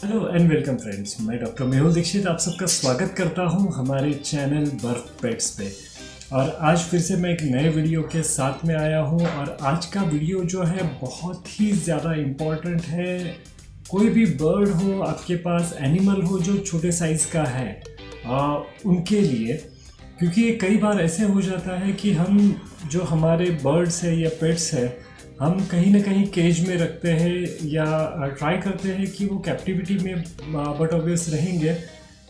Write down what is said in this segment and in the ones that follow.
Hello and welcome friends, मैं doctor Mehul Dixit आप सबका स्वागत करता हूं हमारे चैनल बर्फ पेट्स पे। और आज फिर से मैं एक नए वीडियो के साथ में आया हूं और आज का वीडियो जो है बहुत ही ज़्यादा इम्पॉर्टेंट है। कोई भी बर्ड हो आपके पास, एनिमल हो जो छोटे साइज़ का है उनके लिए, क्योंकि कई बार ऐसे हो जाता है कि हम जो हमारे बर्ड्स है या पेट्स है हम कहीं ना कहीं केज में रखते हैं या ट्राई करते हैं कि वो कैप्टिविटी में बट ऑब्वियस रहेंगे,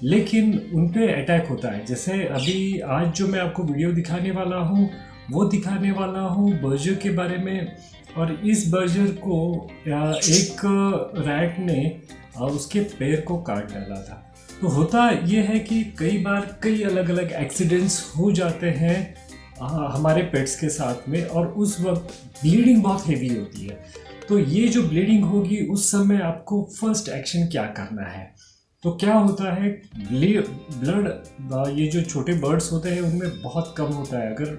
लेकिन उन पे अटैक होता है। जैसे अभी आज जो मैं आपको वीडियो दिखाने वाला हूँ वो दिखाने वाला हूँ बर्जर के बारे में। और इस बर्जर को एक रैट ने उसके पैर को काट डाला था। तो होता ये है कि कई बार कई अलग अलग एक्सीडेंट्स हो जाते हैं हमारे पेट्स के साथ में, और उस वक्त ब्लीडिंग बहुत हेवी होती है। तो ये जो ब्लीडिंग होगी उस समय आपको फर्स्ट एक्शन क्या करना है। तो क्या होता है, ब्लड ये जो छोटे बर्ड्स होते हैं उनमें बहुत कम होता है। अगर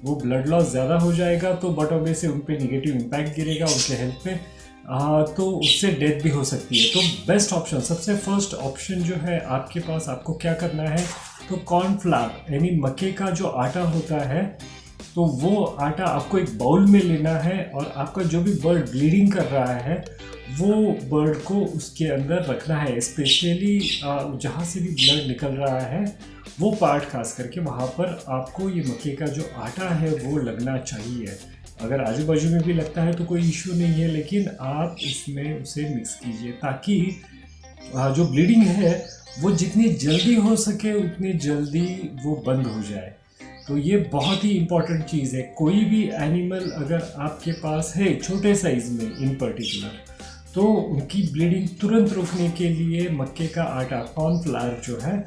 वो ब्लड लॉस ज़्यादा हो जाएगा तो बट ऑब्वियसली उन पर निगेटिव इम्पैक्ट गिरेगा उनके हेल्थ पे, तो उससे डेथ भी हो सकती है। तो बेस्ट ऑप्शन, सबसे फर्स्ट ऑप्शन जो है आपके पास, आपको क्या करना है, तो कॉर्नफ्लावर यानी मक्के का जो आटा होता है, तो वो आटा आपको एक बाउल में लेना है और आपका जो भी बर्ड ब्लीडिंग कर रहा है वो बर्ड को उसके अंदर रखना है। स्पेशली जहाँ से भी ब्लड निकल रहा है वो पार्ट खास करके वहाँ पर आपको ये मक्के का जो आटा है वो लगना चाहिए। अगर आजू बाजू में भी लगता है तो कोई इशू नहीं है, लेकिन आप इसमें उसे मिक्स कीजिए ताकि जो ब्लीडिंग है वो जितनी जल्दी हो सके उतनी जल्दी वो बंद हो जाए। तो ये बहुत ही इम्पॉर्टेंट चीज़ है। कोई भी एनिमल अगर आपके पास है छोटे साइज़ में इन पर्टिकुलर, तो उनकी ब्लीडिंग तुरंत रोकने के लिए मक्के का आटा, कॉर्नफ्लावर जो है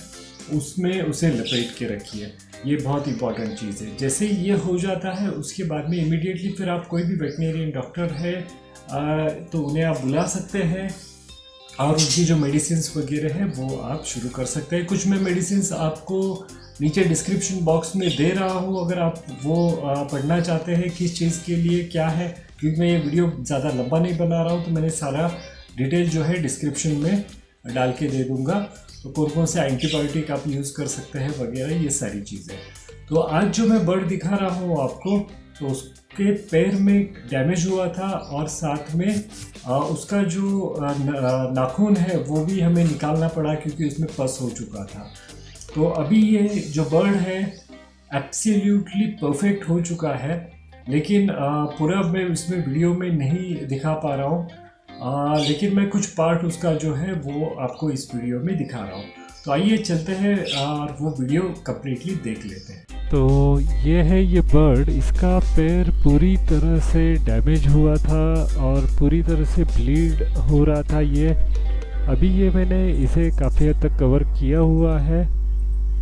उसमें उसे लपेट के रखिए। ये बहुत इंपॉर्टेंट चीज़ है। जैसे ये हो जाता है उसके बाद में इमीडिएटली फिर आप कोई भी वेटनरियन डॉक्टर है तो उन्हें आप बुला सकते हैं और उनकी जो मेडिसिन्स वगैरह है वो आप शुरू कर सकते हैं। कुछ मैं मेडिसिन्स आपको नीचे डिस्क्रिप्शन बॉक्स में दे रहा हूँ, अगर आप वो पढ़ना चाहते हैं किस चीज़ के लिए क्या है, क्योंकि मैं ये वीडियो ज़्यादा लंबा नहीं बना रहा हूँ तो मैंने सारा डिटेल जो है डिस्क्रिप्शन में डाल के दे दूँगा। तो कौन कौन से एंटीबायोटिक आप यूज़ कर सकते हैं वगैरह, ये सारी चीज़ें। तो आज जो मैं बर्ड दिखा रहा हूँ आपको, तो उसके पैर में डैमेज हुआ था और साथ में उसका जो नाखून है वो भी हमें निकालना पड़ा क्योंकि उसमें पस हो चुका था। तो अभी ये जो बर्ड है एब्सोल्युटली परफेक्ट हो चुका है, लेकिन पूरा मैं इसमें वीडियो में नहीं दिखा पा रहा हूँ, लेकिन मैं कुछ पार्ट उसका जो है वो आपको इस वीडियो में दिखा रहा हूँ। तो आइए चलते हैं और वो वीडियो कम्प्लीटली देख लेते हैं। तो ये है ये बर्ड, इसका पैर पूरी तरह से डैमेज हुआ था और पूरी तरह से ब्लीड हो रहा था। ये मैंने इसे काफ़ी हद तक कवर किया हुआ है,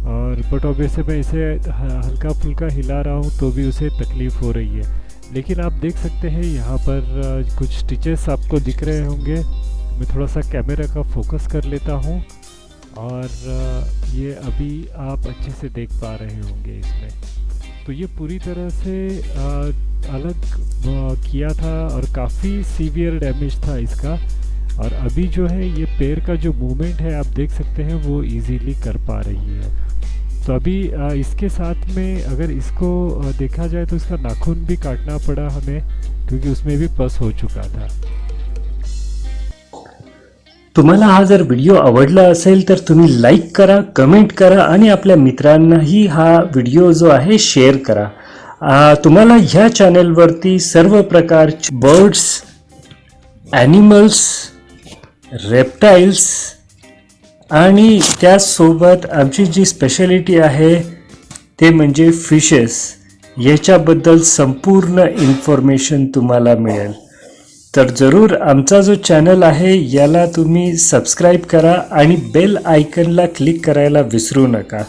और बट ऑब्वियसली मैं इसे हल्का फुल्का हिला रहा हूँ तो भी उसे तकलीफ़ हो रही है। लेकिन आप देख सकते हैं यहाँ पर कुछ स्टिचेस आपको दिख रहे होंगे। मैं थोड़ा सा कैमरा का फोकस कर लेता हूँ और ये अभी आप अच्छे से देख पा रहे होंगे इसमें। तो ये पूरी तरह से अलग किया था और काफ़ी सीवियर डैमेज था इसका। और अभी जो है ये पैर का जो मूवमेंट है आप देख सकते हैं वो इजीली कर पा रही है। तो अभी इसके साथ में अगर इसको देखा जाए तो इसका नाखून भी काटना पड़ा हमें, क्योंकि उसमें भी पस हो चुका था। तुम्हाला हा जर व्हिडिओ आवडला असेल तर तुम्ही लाईक करा, कमेंट करा आणि आपल्या मित्रांनाही हा व्हिडिओ जो आहे शेअर करा। तुम्हाला ह्या चॅनलवरती सर्व प्रकारचे बर्ड्स, ॲनिमल्स, रेप्टाइल्स आणि त्याचसोबत आमची जी स्पेशालिटी आहे ते म्हणजे फिशेस, याच्याबद्दल संपूर्ण इन्फॉर्मेशन तुम्हाला मिळेल। तर जरूर आमचा जो चॅनल आहे याला तुम्ही सबस्क्राईब करा आणि बेल आयकनला क्लिक करायला विसरू नका।